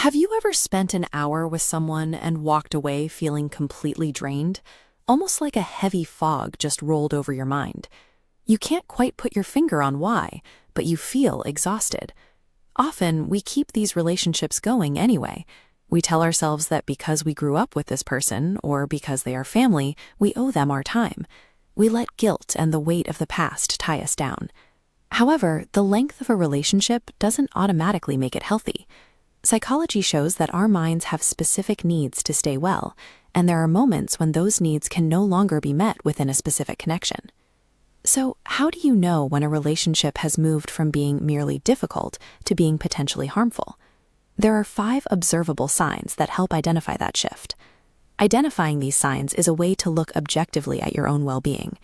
Have you ever spent an hour with someone and walked away feeling completely drained? Almost like a heavy fog just rolled over your mind. You can't quite put your finger on why, but you feel exhausted. Often, we keep these relationships going anyway. We tell ourselves that because we grew up with this person, or because they are family, we owe them our time. We let guilt and the weight of the past tie us down. However, the length of a relationship doesn't automatically make it healthy. Psychology shows that our minds have specific needs to stay well, and there are moments when those needs can no longer be met within a specific connection. So, how do you know when a relationship has moved from being merely difficult to being potentially harmful? There are 5 observable signs that help identify that shift. Identifying these signs is a way to look objectively at your own well-being.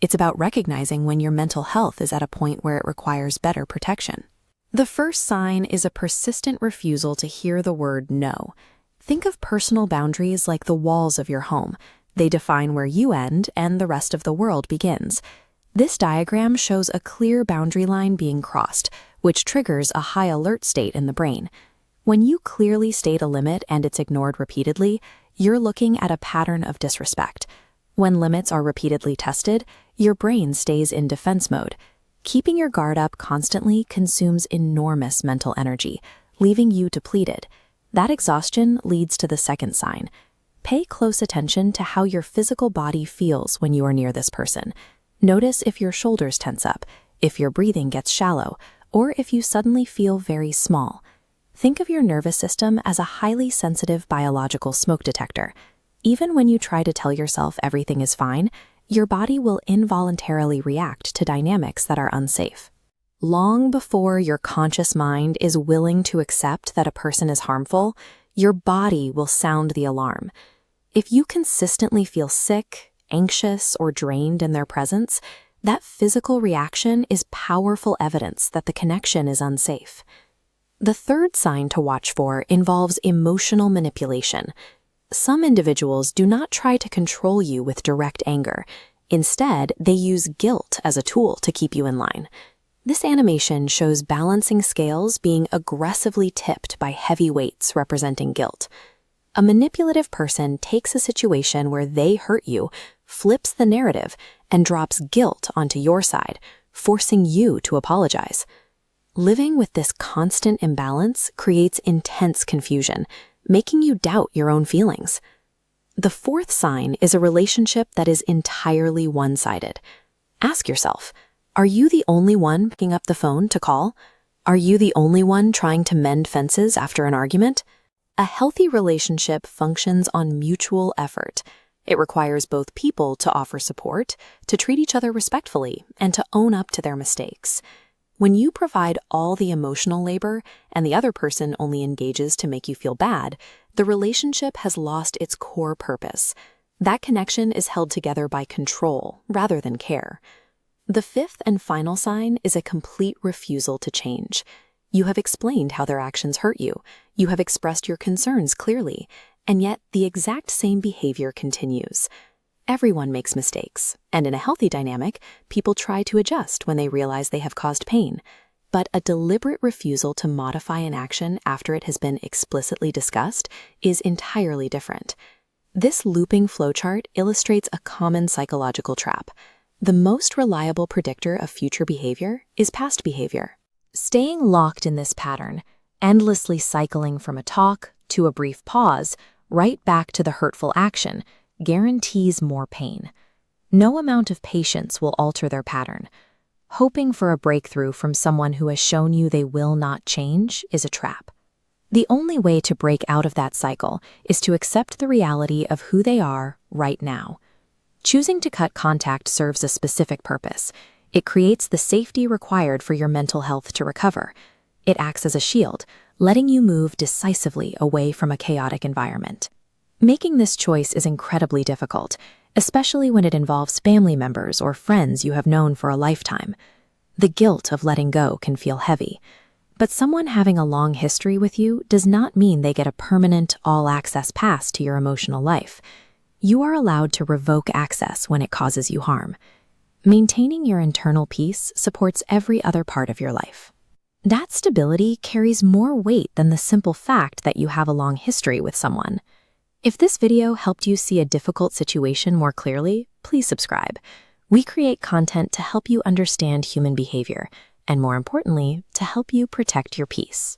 It's about recognizing when your mental health is at a point where it requires better protection. The first sign is a persistent refusal to hear the word no. Think of personal boundaries like the walls of your home. They define where you end and the rest of the world begins. This diagram shows a clear boundary line being crossed, which triggers a high alert state in the brain. When you clearly state a limit and it's ignored repeatedly, you're looking at a pattern of disrespect. When limits are repeatedly tested, your brain stays in defense mode. Keeping your guard up constantly consumes enormous mental energy, leaving you depleted. That exhaustion leads to the second sign. Pay close attention to how your physical body feels when you are near this person. Notice if your shoulders tense up, if your breathing gets shallow, or if you suddenly feel very small. Think of your nervous system as a highly sensitive biological smoke detector. Even when you try to tell yourself everything is fine, your body will involuntarily react to dynamics that are unsafe. Long before your conscious mind is willing to accept that a person is harmful, your body will sound the alarm. If you consistently feel sick, anxious, or drained in their presence, that physical reaction is powerful evidence that the connection is unsafe. The third sign to watch for involves emotional manipulation. Some individuals do not try to control you with direct anger. Instead, they use guilt as a tool to keep you in line. This animation shows balancing scales being aggressively tipped by heavy weights representing guilt. A manipulative person takes a situation where they hurt you, flips the narrative, and drops guilt onto your side, forcing you to apologize. Living with this constant imbalance creates intense confusion, making you doubt your own feelings. The fourth sign is a relationship that is entirely one-sided. Ask yourself, are you the only one picking up the phone to call? Are you the only one trying to mend fences after an argument? A healthy relationship functions on mutual effort. It requires both people to offer support, to treat each other respectfully, and to own up to their mistakes. When you provide all the emotional labor and the other person only engages to make you feel bad, the relationship has lost its core purpose. That connection is held together by control rather than care. The fifth and final sign is a complete refusal to change. You have explained how their actions hurt you. You have expressed your concerns clearly, and yet the exact same behavior continues. Everyone makes mistakes, and in a healthy dynamic, people try to adjust when they realize they have caused pain. But a deliberate refusal to modify an action after it has been explicitly discussed is entirely different. This looping flowchart illustrates a common psychological trap. The most reliable predictor of future behavior is past behavior. Staying locked in this pattern, endlessly cycling from a talk to a brief pause, right back to the hurtful action, guarantees more pain. No amount of patience will alter their pattern. Hoping for a breakthrough from someone who has shown you they will not change is a trap. The only way to break out of that cycle is to accept the reality of who they are right now. Choosing to cut contact serves a specific purpose. It creates the safety required for your mental health to recover. It acts as a shield, letting you move decisively away from a chaotic environment. Making this choice is incredibly difficult, especially when it involves family members or friends you have known for a lifetime. The guilt of letting go can feel heavy, but someone having a long history with you does not mean they get a permanent, all-access pass to your emotional life. You are allowed to revoke access when it causes you harm. Maintaining your internal peace supports every other part of your life. That stability carries more weight than the simple fact that you have a long history with someone. If this video helped you see a difficult situation more clearly, please subscribe. We create content to help you understand human behavior, and more importantly, to help you protect your peace.